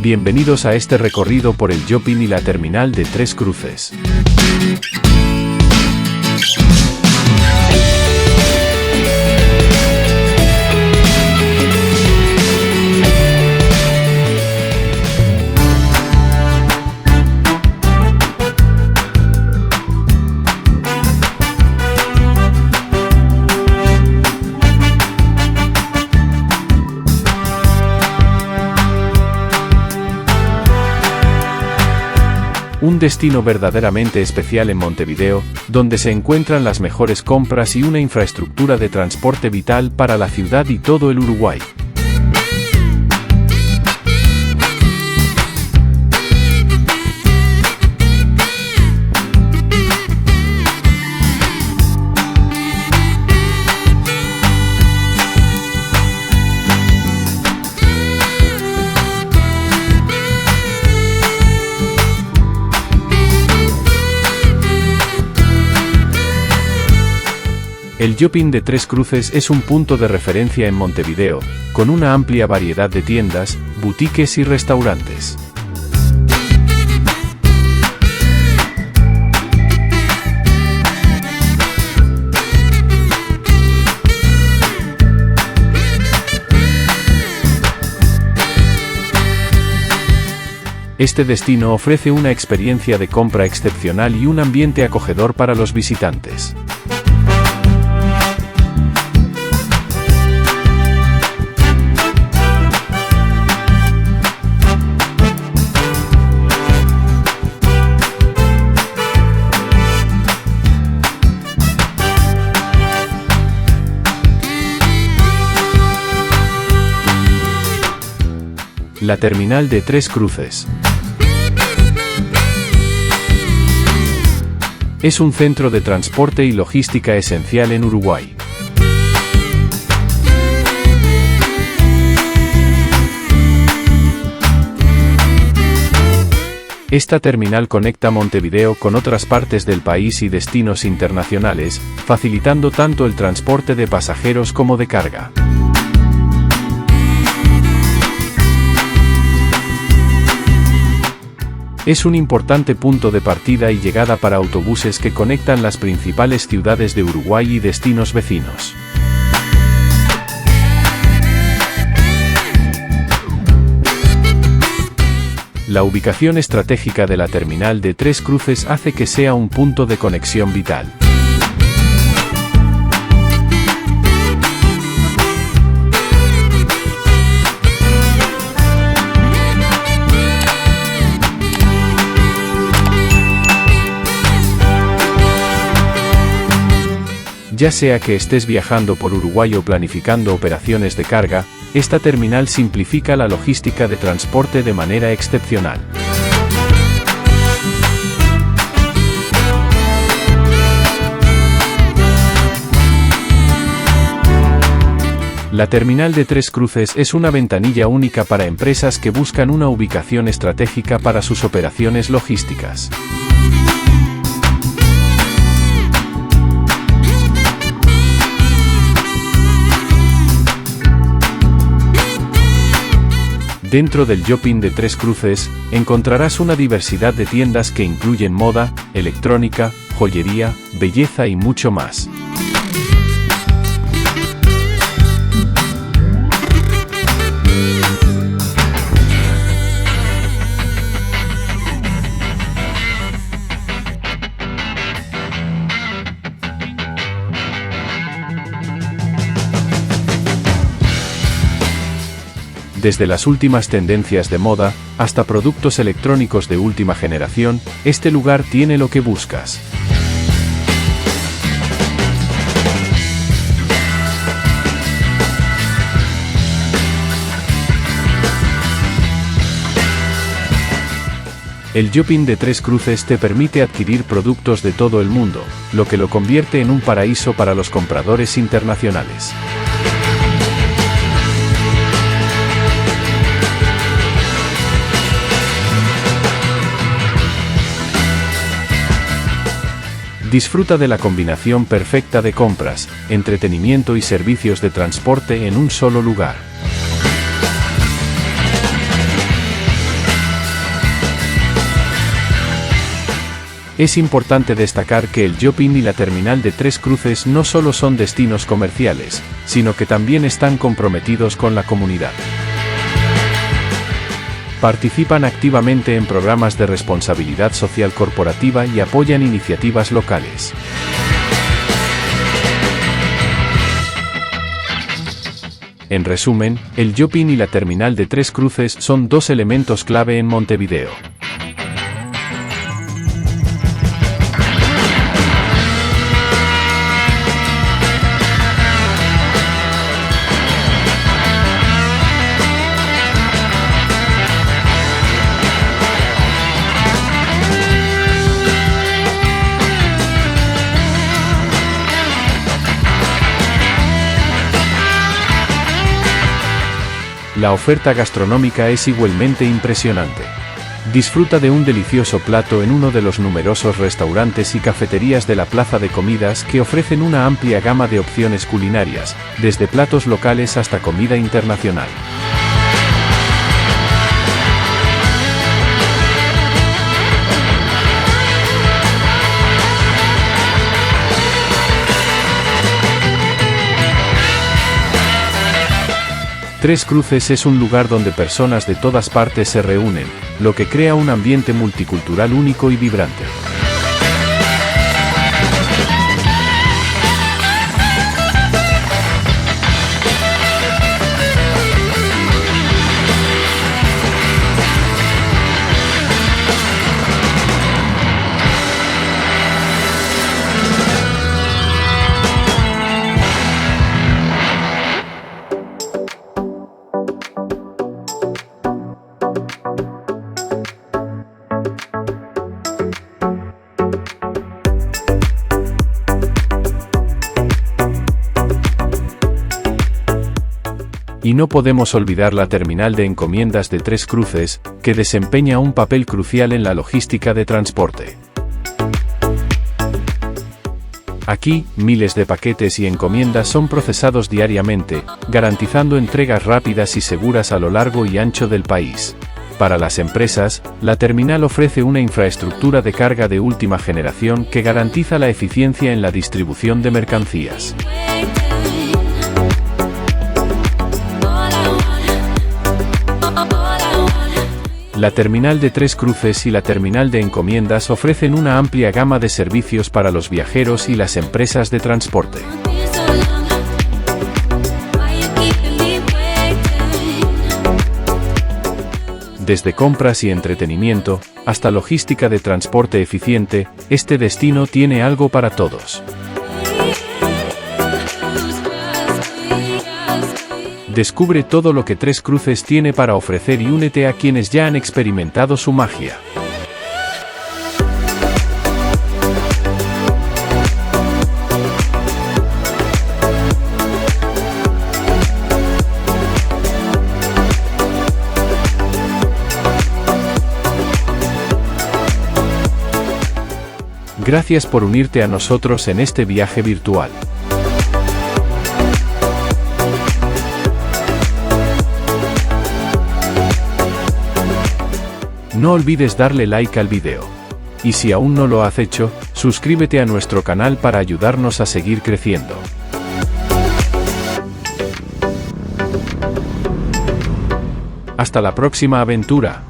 Bienvenidos a este recorrido por el Jopin y la terminal de Tres Cruces. Un destino verdaderamente especial en Montevideo, donde se encuentran las mejores compras y una infraestructura de transporte vital para la ciudad y todo el Uruguay. El Jopin de Tres Cruces es un punto de referencia en Montevideo, con una amplia variedad de tiendas, boutiques y restaurantes. Este destino ofrece una experiencia de compra excepcional y un ambiente acogedor para los visitantes. La terminal de Tres Cruces es un centro de transporte y logística esencial en Uruguay. Esta terminal conecta Montevideo con otras partes del país y destinos internacionales, facilitando tanto el transporte de pasajeros como de carga. Es un importante punto de partida y llegada para autobuses que conectan las principales ciudades de Uruguay y destinos vecinos. La ubicación estratégica de la terminal de Tres Cruces hace que sea un punto de conexión vital. Ya sea que estés viajando por Uruguay o planificando operaciones de carga, esta terminal simplifica la logística de transporte de manera excepcional. La terminal de Tres Cruces es una ventanilla única para empresas que buscan una ubicación estratégica para sus operaciones logísticas. Dentro del Jopin de Tres Cruces, encontrarás una diversidad de tiendas que incluyen moda, electrónica, joyería, belleza y mucho más. Desde las últimas tendencias de moda, hasta productos electrónicos de última generación, este lugar tiene lo que buscas. El Jopin de Tres Cruces te permite adquirir productos de todo el mundo, lo que lo convierte en un paraíso para los compradores internacionales. Disfruta de la combinación perfecta de compras, entretenimiento y servicios de transporte en un solo lugar. Es importante destacar que el Joppin y la terminal de Tres Cruces no solo son destinos comerciales, sino que también están comprometidos con la comunidad. Participan activamente en programas de responsabilidad social corporativa y apoyan iniciativas locales. En resumen, el Joppin y la terminal de Tres Cruces son dos elementos clave en Montevideo. La oferta gastronómica es igualmente impresionante. Disfruta de un delicioso plato en uno de los numerosos restaurantes y cafeterías de la plaza de comidas que ofrecen una amplia gama de opciones culinarias, desde platos locales hasta comida internacional. Tres Cruces es un lugar donde personas de todas partes se reúnen, lo que crea un ambiente multicultural único y vibrante. Y no podemos olvidar la terminal de encomiendas de Tres Cruces, que desempeña un papel crucial en la logística de transporte. Aquí, miles de paquetes y encomiendas son procesados diariamente, garantizando entregas rápidas y seguras a lo largo y ancho del país. Para las empresas, la terminal ofrece una infraestructura de carga de última generación que garantiza la eficiencia en la distribución de mercancías. La terminal de Tres Cruces y la terminal de encomiendas ofrecen una amplia gama de servicios para los viajeros y las empresas de transporte. Desde compras y entretenimiento, hasta logística de transporte eficiente, este destino tiene algo para todos. Descubre todo lo que Tres Cruces tiene para ofrecer y únete a quienes ya han experimentado su magia. Gracias por unirte a nosotros en este viaje virtual. No olvides darle like al video. Y si aún no lo has hecho, suscríbete a nuestro canal para ayudarnos a seguir creciendo. Hasta la próxima aventura.